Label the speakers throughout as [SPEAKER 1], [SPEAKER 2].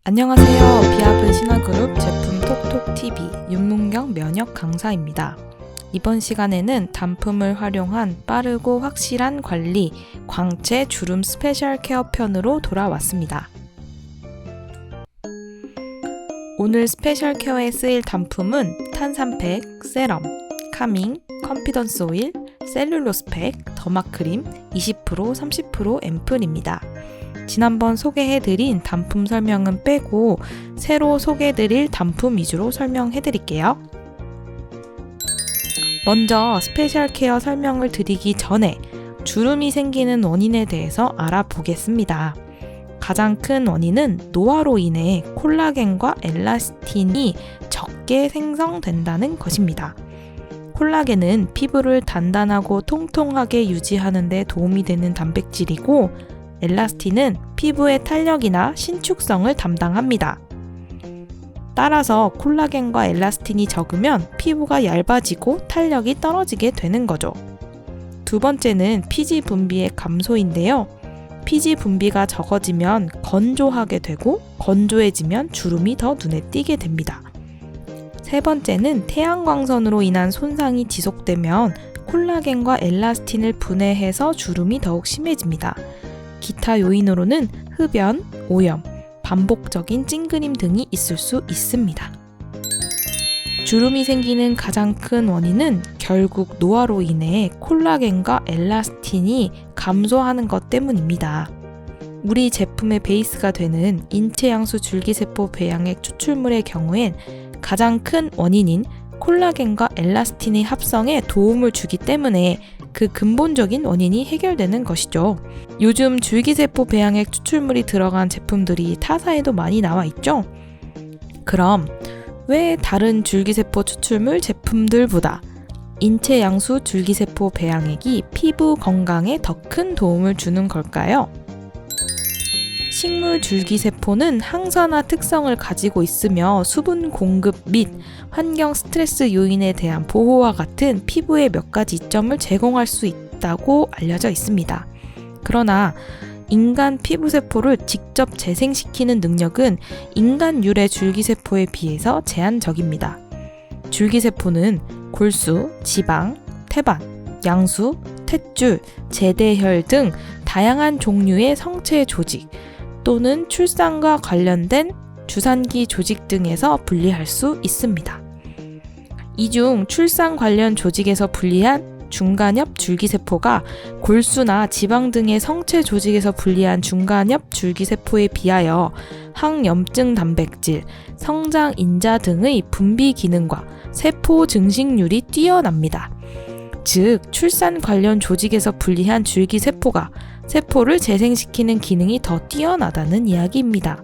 [SPEAKER 1] 안녕하세요. 비아브 신화그룹 제품 톡톡TV 윤문경 면역 강사입니다. 이번 시간에는 단품을 활용한 빠르고 확실한 관리, 광채 주름 스페셜 케어 편으로 돌아왔습니다. 오늘 스페셜 케어에 쓰일 단품은 탄산팩, 세럼, 카밍, 컨피던스 오일, 셀룰로스팩, 더마크림, 20%, 30% 앰플입니다. 지난번 소개해드린 단품 설명은 빼고 새로 소개해드릴 단품 위주로 설명해드릴게요. 먼저 스페셜 케어 설명을 드리기 전에 주름이 생기는 원인에 대해서 알아보겠습니다. 가장 큰 원인은 노화로 인해 콜라겐과 엘라스틴이 적게 생성된다는 것입니다. 콜라겐은 피부를 단단하고 통통하게 유지하는 데 도움이 되는 단백질이고 엘라스틴은 피부의 탄력이나 신축성을 담당합니다. 따라서 콜라겐과 엘라스틴이 적으면 피부가 얇아지고 탄력이 떨어지게 되는 거죠. 두 번째는 피지 분비의 감소인데요. 피지 분비가 적어지면 건조하게 되고 건조해지면 주름이 더 눈에 띄게 됩니다. 세 번째는 태양광선으로 인한 손상이 지속되면 콜라겐과 엘라스틴을 분해해서 주름이 더욱 심해집니다. 기타 요인으로는 흡연, 오염, 반복적인 찡그림 등이 있을 수 있습니다. 주름이 생기는 가장 큰 원인은 결국 노화로 인해 콜라겐과 엘라스틴이 감소하는 것 때문입니다. 우리 제품의 베이스가 되는 인체양수 줄기세포 배양액 추출물의 경우엔 가장 큰 원인인 콜라겐과 엘라스틴의 합성에 도움을 주기 때문에 그 근본적인 원인이 해결되는 것이죠. 요즘 줄기세포 배양액 추출물이 들어간 제품들이 타사에도 많이 나와 있죠? 그럼 왜 다른 줄기세포 추출물 제품들보다 인체 양수 줄기세포 배양액이 피부 건강에 더 큰 도움을 주는 걸까요? 식물 줄기세포는 항산화 특성을 가지고 있으며 수분 공급 및 환경 스트레스 요인에 대한 보호와 같은 피부의 몇 가지 이점을 제공할 수 있다고 알려져 있습니다. 그러나 인간 피부세포를 직접 재생시키는 능력은 인간 유래 줄기세포에 비해서 제한적입니다. 줄기세포는 골수, 지방, 태반, 양수, 탯줄, 제대혈 등 다양한 종류의 성체 조직 또는 출산과 관련된 주산기 조직 등에서 분리할 수 있습니다. 이 중 출산 관련 조직에서 분리한 중간엽 줄기세포가 골수나 지방 등의 성체 조직에서 분리한 중간엽 줄기세포에 비하여 항염증 단백질, 성장 인자 등의 분비 기능과 세포 증식률이 뛰어납니다. 즉, 출산 관련 조직에서 분리한 줄기세포가 세포를 재생시키는 기능이 더 뛰어나다는 이야기입니다.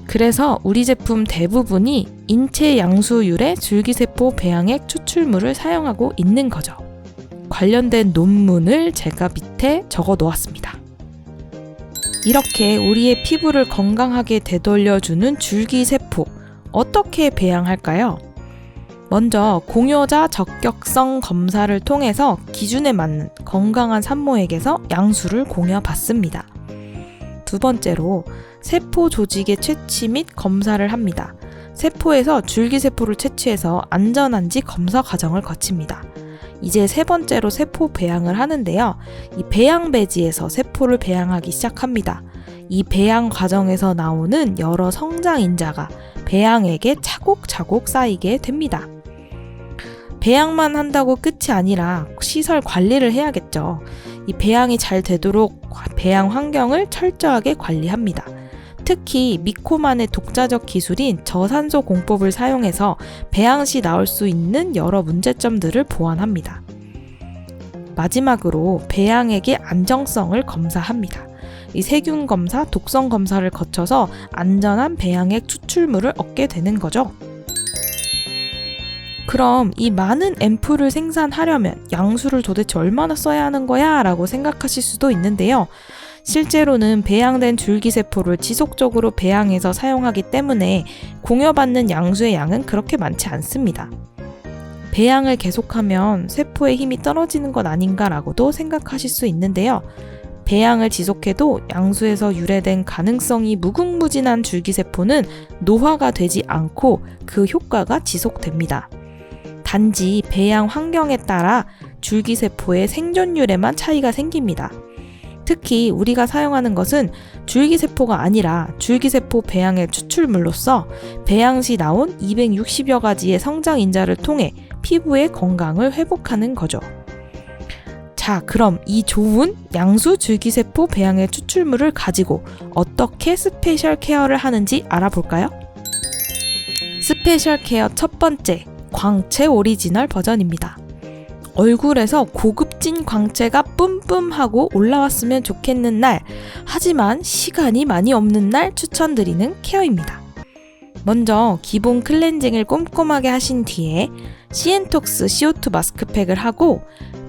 [SPEAKER 1] 그래서 우리 제품 대부분이 인체 양수율의 줄기세포 배양액 추출물을 사용하고 있는 거죠. 관련된 논문을 제가 밑에 적어 놓았습니다. 이렇게 우리의 피부를 건강하게 되돌려주는 줄기세포, 어떻게 배양할까요? 먼저 공여자 적격성 검사를 통해서 기준에 맞는 건강한 산모에게서 양수를 공여받습니다. 두 번째로 세포 조직의 채취 및 검사를 합니다. 세포에서 줄기세포를 채취해서 안전한지 검사 과정을 거칩니다. 이제 세 번째로 세포 배양을 하는데요. 이 배양 배지에서 세포를 배양하기 시작합니다. 이 배양 과정에서 나오는 여러 성장 인자가 배양액에 차곡차곡 쌓이게 됩니다. 배양만 한다고 끝이 아니라 시설 관리를 해야겠죠. 이 배양이 잘 되도록 배양 환경을 철저하게 관리합니다. 특히 미코만의 독자적 기술인 저산소 공법을 사용해서 배양 시 나올 수 있는 여러 문제점들을 보완합니다. 마지막으로 배양액의 안정성을 검사합니다. 이 세균 검사, 독성 검사를 거쳐서 안전한 배양액 추출물을 얻게 되는 거죠. 그럼 이 많은 앰플을 생산하려면 양수를 도대체 얼마나 써야 하는 거야? 라고 생각하실 수도 있는데요. 실제로는 배양된 줄기세포를 지속적으로 배양해서 사용하기 때문에 공여받는 양수의 양은 그렇게 많지 않습니다. 배양을 계속하면 세포의 힘이 떨어지는 것 아닌가라고도 생각하실 수 있는데요. 배양을 지속해도 양수에서 유래된 가능성이 무궁무진한 줄기세포는 노화가 되지 않고 그 효과가 지속됩니다. 단지 배양 환경에 따라 줄기세포의 생존율에만 차이가 생깁니다. 특히 우리가 사용하는 것은 줄기세포가 아니라 줄기세포 배양의 추출물로서 배양 시 나온 260여 가지의 성장인자를 통해 피부의 건강을 회복하는 거죠. 자, 그럼 이 좋은 양수 줄기세포 배양의 추출물을 가지고 어떻게 스페셜 케어를 하는지 알아볼까요? 스페셜 케어 첫 번째, 광채 오리지널 버전입니다. 얼굴에서 고급진 광채가 뿜뿜하고 올라왔으면 좋겠는 날, 하지만 시간이 많이 없는 날 추천드리는 케어입니다. 먼저 기본 클렌징을 꼼꼼하게 하신 뒤에 시엔톡스 CO2 마스크팩을 하고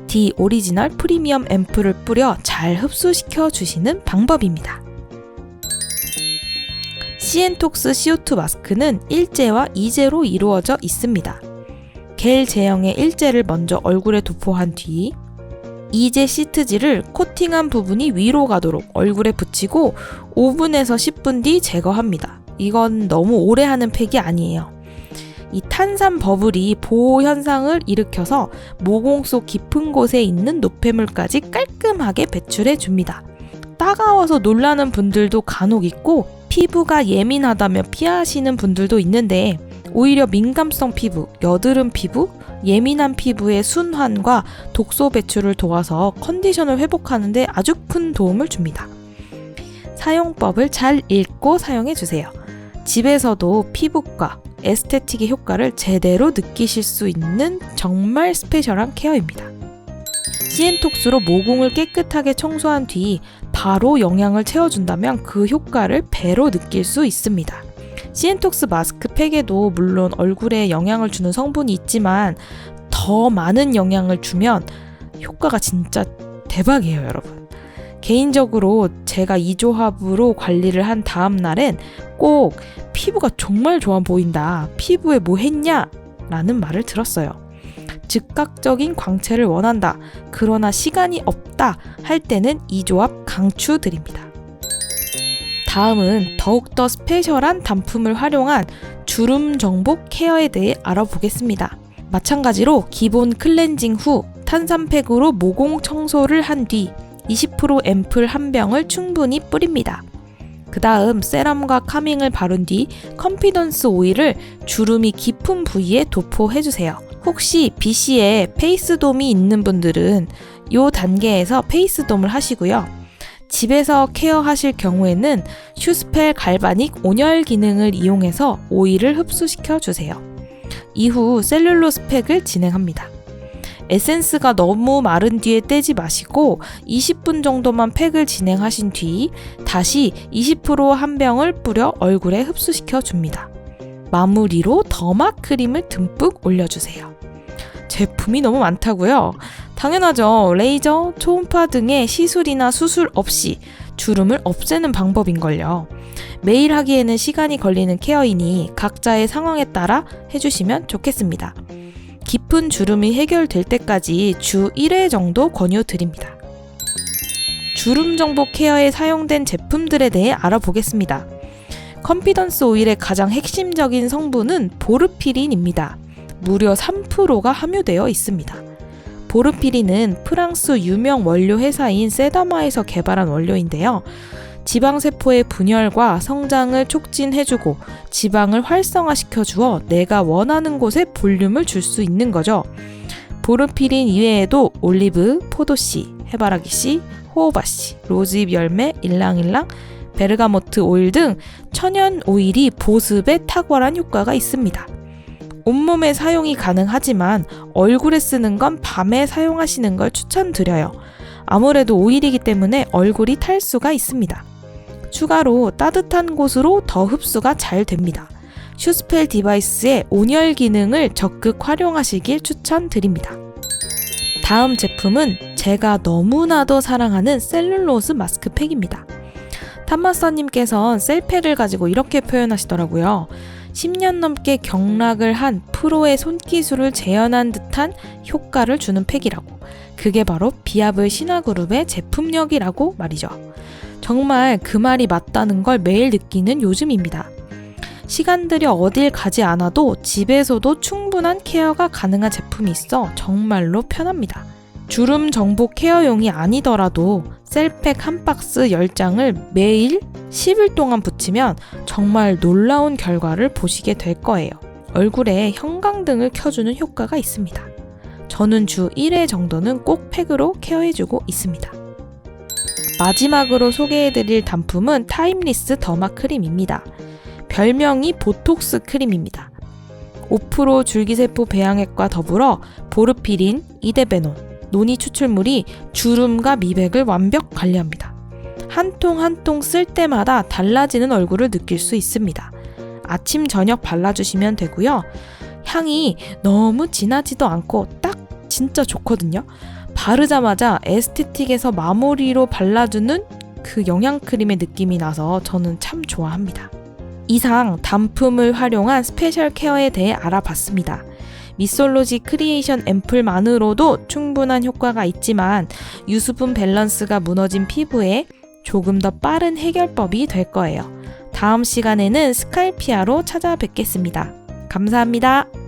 [SPEAKER 1] 디 오리지널 프리미엄 앰플을 뿌려 잘 흡수시켜 주시는 방법입니다. 시엔톡스 CO2 마스크는 1제와 2제로 이루어져 있습니다. 겔 제형의 1제를 먼저 얼굴에 도포한 뒤 2제 시트지를 코팅한 부분이 위로 가도록 얼굴에 붙이고 5분에서 10분 뒤 제거합니다. 이건 너무 오래 하는 팩이 아니에요. 이 탄산 버블이 보호 현상을 일으켜서 모공 속 깊은 곳에 있는 노폐물까지 깔끔하게 배출해 줍니다. 따가워서 놀라는 분들도 간혹 있고 피부가 예민하다며 피하시는 분들도 있는데 오히려 민감성 피부, 여드름 피부, 예민한 피부의 순환과 독소 배출을 도와서 컨디션을 회복하는 데 아주 큰 도움을 줍니다. 사용법을 잘 읽고 사용해주세요. 집에서도 피부과 에스테틱의 효과를 제대로 느끼실 수 있는 정말 스페셜한 케어입니다. 시엔톡스로 모공을 깨끗하게 청소한 뒤 바로 영양을 채워준다면 그 효과를 배로 느낄 수 있습니다. 시엔톡스 마스크팩에도 물론 얼굴에 영향을 주는 성분이 있지만 더 많은 영향을 주면 효과가 진짜 대박이에요, 여러분. 개인적으로 제가 이 조합으로 관리를 한 다음 날엔 꼭 피부가 정말 좋아 보인다, 피부에 뭐 했냐? 라는 말을 들었어요. 즉각적인 광채를 원한다, 그러나 시간이 없다 할 때는 이 조합 강추드립니다. 다음은 더욱더 스페셜한 단품을 활용한 주름 정복 케어에 대해 알아보겠습니다. 마찬가지로 기본 클렌징 후 탄산팩으로 모공 청소를 한 뒤 20% 앰플 한 병을 충분히 뿌립니다. 그 다음 세럼과 카밍을 바른 뒤 컨피던스 오일을 주름이 깊은 부위에 도포해주세요. 혹시 BC에 페이스돔이 있는 분들은 이 단계에서 페이스돔을 하시고요. 집에서 케어하실 경우에는 슈스펠 갈바닉 온열 기능을 이용해서 오일을 흡수시켜 주세요. 이후 셀룰로스 팩을 진행합니다. 에센스가 너무 마른 뒤에 떼지 마시고 20분 정도만 팩을 진행하신 뒤 다시 20% 한 병을 뿌려 얼굴에 흡수시켜 줍니다. 마무리로 더마 크림을 듬뿍 올려주세요. 제품이 너무 많다고요? 당연하죠. 레이저, 초음파 등의 시술이나 수술 없이 주름을 없애는 방법인걸요. 매일 하기에는 시간이 걸리는 케어이니 각자의 상황에 따라 해주시면 좋겠습니다. 깊은 주름이 해결될 때까지 주 1회 정도 권유드립니다. 주름 정복 케어에 사용된 제품들에 대해 알아보겠습니다. 컨피던스 오일의 가장 핵심적인 성분은 보르피린입니다. 무려 3%가 함유되어 있습니다. 보르피린은 프랑스 유명 원료 회사인 세다마에서 개발한 원료인데요. 지방세포의 분열과 성장을 촉진해주고 지방을 활성화시켜 주어 내가 원하는 곳에 볼륨을 줄 수 있는 거죠. 보르피린 이외에도 올리브, 포도씨, 해바라기씨, 호호바씨, 로즈잎 열매, 일랑일랑, 베르가모트 오일 등 천연 오일이 보습에 탁월한 효과가 있습니다. 온몸에 사용이 가능하지만 얼굴에 쓰는 건 밤에 사용하시는 걸 추천드려요. 아무래도 오일이기 때문에 얼굴이 탈 수가 있습니다. 추가로 따뜻한 곳으로 더 흡수가 잘 됩니다. 슈스펠 디바이스의 온열 기능을 적극 활용하시길 추천드립니다. 다음 제품은 제가 너무나도 사랑하는 셀룰로스 마스크팩입니다. 탐마서님께서는 셀팩을 가지고 이렇게 표현하시더라고요. 10년 넘게 경락을 한 프로의 손기술을 재현한 듯한 효과를 주는 팩이라고. 그게 바로 비아블 신화그룹의 제품력이라고 말이죠. 정말 그 말이 맞다는 걸 매일 느끼는 요즘입니다. 시간 들여 어딜 가지 않아도 집에서도 충분한 케어가 가능한 제품이 있어 정말로 편합니다. 주름 정복 케어용이 아니더라도 셀팩 한 박스 10장을 매일 10일 동안 붙이면 정말 놀라운 결과를 보시게 될 거예요. 얼굴에 형광등을 켜주는 효과가 있습니다. 저는 주 1회 정도는 꼭 팩으로 케어해주고 있습니다. 마지막으로 소개해드릴 단품은 타임리스 더마 크림입니다. 별명이 보톡스 크림입니다. 5% 줄기세포 배양액과 더불어 보르피린, 이데베논, 노니 추출물이 주름과 미백을 완벽 관리합니다. 한 통 한 통 쓸 때마다 달라지는 얼굴을 느낄 수 있습니다. 아침, 저녁 발라주시면 되고요. 향이 너무 진하지도 않고 딱 진짜 좋거든요. 바르자마자 에스테틱에서 마무리로 발라주는 그 영양크림의 느낌이 나서 저는 참 좋아합니다. 이상 단품을 활용한 스페셜 케어에 대해 알아봤습니다. 미솔로지 크리에이션 앰플만으로도 충분한 효과가 있지만 유수분 밸런스가 무너진 피부에 조금 더 빠른 해결법이 될 거예요. 다음 시간에는 스칼피아로 찾아뵙겠습니다. 감사합니다.